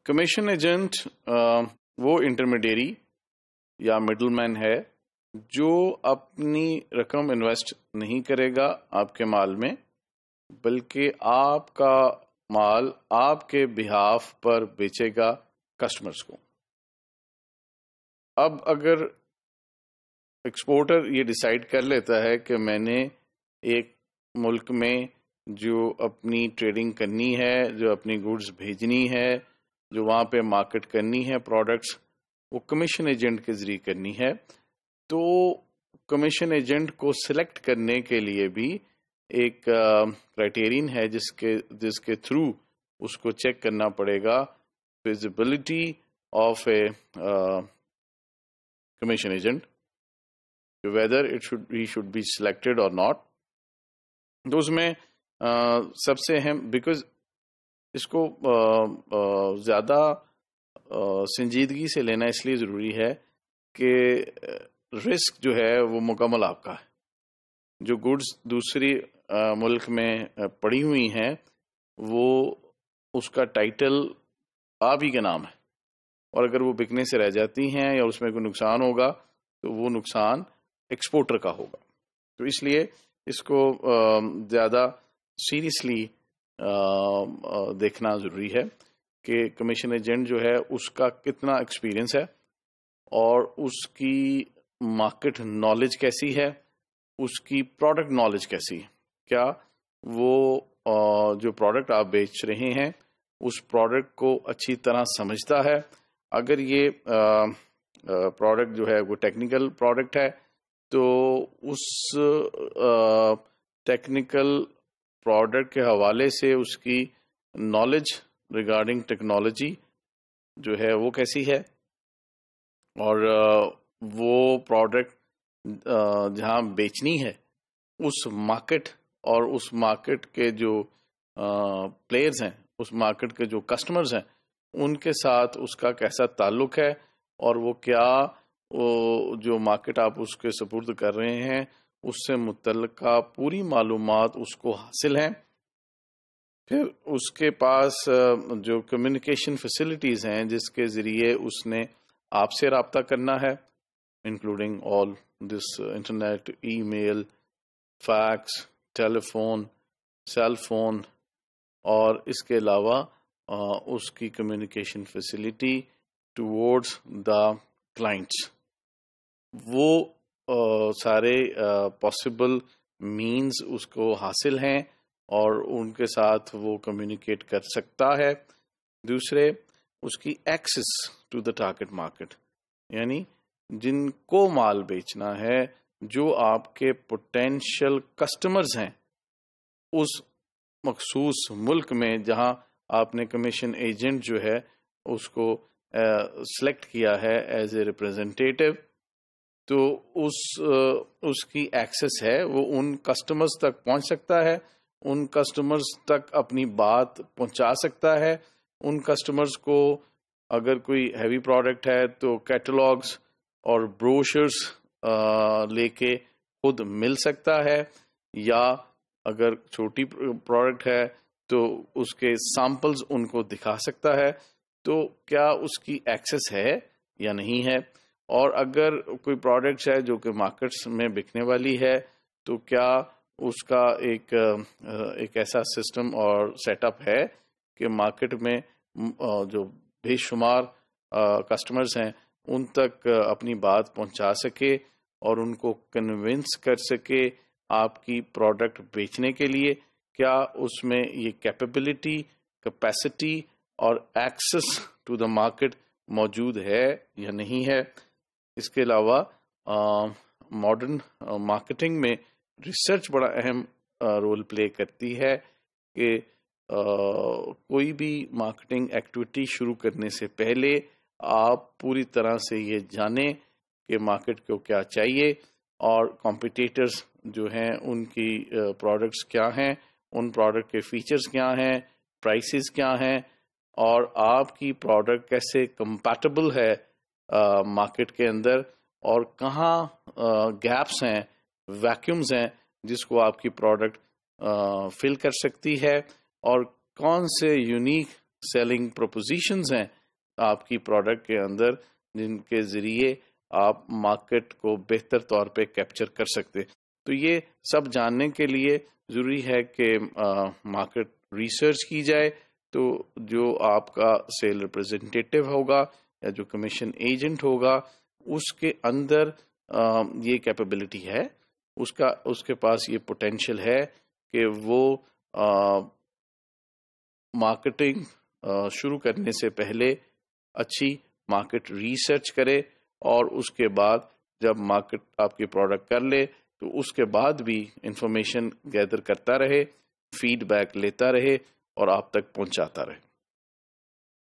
Commission agent وہ intermediary یا middle man ہے جو اپنی رقم انویسٹ نہیں کرے گا آپ کے مال میں، بلکہ آپ کا مال آپ کے بہاف پر بیچے گا کسٹمرز کو۔ اب اگر ایکسپورٹر یہ ڈیسائیڈ کر لیتا ہے کہ میں نے ایک ملک میں جو اپنی ٹریڈنگ کرنی ہے، جو اپنی گوڈز بھیجنی ہے، جو وہاں پہ مارکیٹ کرنی ہے پروڈکٹس، وہ کمیشن ایجنٹ کے ذریعے کرنی ہے، تو کمیشن ایجنٹ کو سلیکٹ کرنے کے لیے بھی ایک کرائٹیرین ہے جس کے تھرو اس کو چیک کرنا پڑے گا feasibility of a commission agent, whether he should be selected or not۔ تو اس میں سب سے اہم، بیکاز اس کو زیادہ سنجیدگی سے لینا اس لیے ضروری ہے کہ رسک جو ہے وہ مکمل آپ کا ہے۔ جو گڈز دوسری ملک میں پڑی ہوئی ہیں وہ اس کا ٹائٹل آپ ہی کے نام ہے، اور اگر وہ بکنے سے رہ جاتی ہیں یا اس میں کوئی نقصان ہوگا تو وہ نقصان ایکسپورٹر کا ہوگا۔ تو اس لیے اس کو زیادہ سیریسلی دیکھنا ضروری ہے کہ کمیشن ایجنٹ جو ہے اس کا کتنا ایکسپیرئنس ہے اور اس کی مارکیٹ نالج کیسی ہے، اس کی پروڈکٹ نالج کیسی ہے، کیا وہ جو پروڈکٹ آپ بیچ رہے ہیں اس پروڈکٹ کو اچھی طرح سمجھتا ہے۔ اگر یہ پروڈکٹ جو ہے وہ ٹیکنیکل پروڈکٹ ہے تو اس ٹیکنیکل پروڈکٹ کے حوالے سے اس کی نالج ریگارڈنگ ٹیکنالوجی جو ہے وہ کیسی ہے، اور وہ پروڈکٹ جہاں بیچنی ہے اس مارکیٹ اور اس مارکیٹ کے جو پلیئرز ہیں، اس مارکیٹ کے جو کسٹمرز ہیں، ان کے ساتھ اس کا کیسا تعلق ہے، اور وہ کیا جو مارکیٹ آپ اس کے سپرد کر رہے ہیں اس سے متعلقہ پوری معلومات اس کو حاصل ہیں۔ پھر اس کے پاس جو کمیونیکیشن فیسلٹیز ہیں جس کے ذریعے اس نے آپ سے رابطہ کرنا ہے، including all this internet, email, fax, telephone, cell phone, اور اس کے علاوہ اس کی communication facility towards the clients, وہ سارے پاسبل مینز اس کو حاصل ہیں اور ان کے ساتھ وہ کمیونیکیٹ کر سکتا ہے۔ دوسرے، اس کی access to the target market, یعنی جن کو مال بیچنا ہے، جو آپ کے پوٹینشیل کسٹمرز ہیں اس مخصوص ملک میں جہاں آپ نے کمیشن ایجنٹ جو ہے اس کو سلیکٹ کیا ہے ایز اے ریپرزینٹیٹو، تو اس کی ایکسس ہے، وہ ان کسٹمرز تک پہنچ سکتا ہے، ان کسٹمرز تک اپنی بات پہنچا سکتا ہے، ان کسٹمرز کو اگر کوئی ہیوی پروڈکٹ ہے تو کیٹلاگز اور بروشرز لے کے خود مل سکتا ہے، یا اگر چھوٹی پروڈکٹ ہے تو اس کے سیمپلز ان کو دکھا سکتا ہے۔ تو کیا اس کی ایکسس ہے یا نہیں ہے، اور اگر کوئی پروڈکٹ ہے جو کہ مارکیٹس میں بکنے والی ہے تو کیا اس کا ایک ایسا سسٹم اور سیٹ اپ ہے کہ مارکیٹ میں جو بے شمار کسٹمرز ہیں ان تک اپنی بات پہنچا سکے اور ان کو کنونس کر سکے آپ کی پروڈکٹ بیچنے کے لیے۔ کیا اس میں یہ کیپیبلٹی، کیپیسٹی اور ایکسس ٹو دا مارکیٹ موجود ہے یا نہیں ہے۔ اس کے علاوہ ماڈرن مارکیٹنگ میں ریسرچ بڑا اہم رول پلے کرتی ہے کہ کوئی بھی مارکیٹنگ ایکٹیویٹی شروع کرنے سے پہلے آپ پوری طرح سے یہ جانیں کہ مارکیٹ کو کیا چاہیے اور کمپیٹیٹرز جو ہیں ان کی پروڈکٹس کیا ہیں، ان پروڈکٹ کے فیچرز کیا ہیں، پرائسز کیا ہیں، اور آپ کی پروڈکٹ کیسے کمپیٹیبل ہے مارکیٹ کے اندر، اور کہاں گیپس ہیں، ویکیومز ہیں جس کو آپ کی پروڈکٹ فل کر سکتی ہے، اور کون سے یونیک سیلنگ پروپوزیشنز ہیں آپ کی پروڈکٹ کے اندر جن کے ذریعے آپ مارکیٹ کو بہتر طور پہ کیپچر کر سکتے. تو یہ سب جاننے کے لیے ضروری ہے کہ مارکیٹ ریسرچ کی جائے. تو جو آپ کا سیل ریپرزینٹیٹیو ہوگا یا جو کمیشن ایجنٹ ہوگا اس کے اندر یہ کیپیبلٹی ہے، اس کے پاس یہ پوٹینشیل ہے کہ وہ مارکیٹنگ شروع کرنے سے پہلے اچھی مارکیٹ ریسرچ کرے، اور اس کے بعد جب مارکیٹ آپ کی پروڈکٹ کر لے تو اس کے بعد بھی انفارمیشن گیدر کرتا رہے، فیڈ بیک لیتا رہے اور آپ تک پہنچاتا رہے.